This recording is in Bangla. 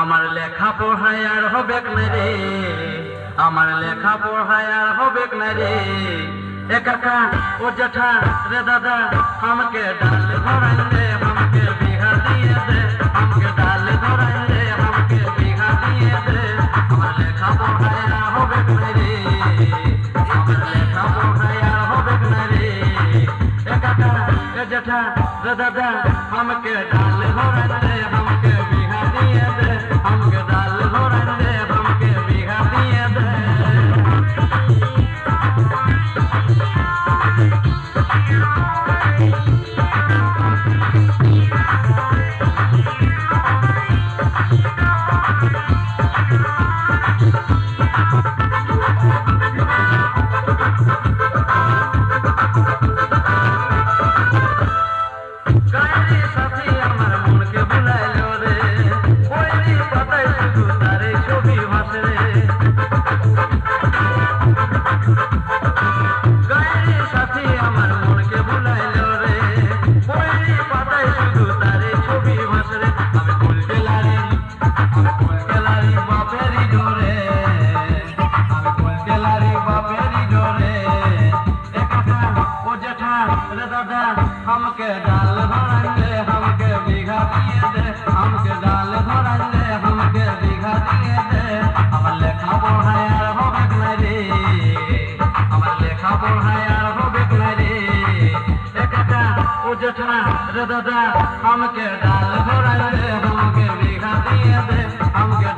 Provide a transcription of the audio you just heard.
আমার লেখা পড়ায় আর হবে না রে, আমার লেখা পড়ায় আর হবে না রে। এ কাকা ও জেঠা রে দাদা আমাকে ডাল ধরাই দে, আমাকে বিঘা দিয়ে দে, আমাকে ডাল ধরাই দে, আমাকে বিঘা দিয়ে দে। আমার লেখা পড়ায় আর হবে না রে, আমার লেখা পড়ায় আর হবে না রে। এ কাকা এ জেঠা রে দাদা আমাকে ডাল ধরাই দে, আমাকে বিঘা দিয়ে দে, আমাকে ডাল ধরাই দে, আমাকে বিঘা দিয়ে দে। हमके डाल धराई दे, हमके बिघा दिए दे, हमके डाल धराई दे, हमके बिघा दिए दे। আমার লেখা পড়ায় আর হবে না রে, আমার লেখা পড়ায় আর হবে না রে। এ কাকা ও জেঠা রে দাদা আমাকে ডাল ধরাই দে, আমাকে বিঘা দিয়ে দে, আমাকে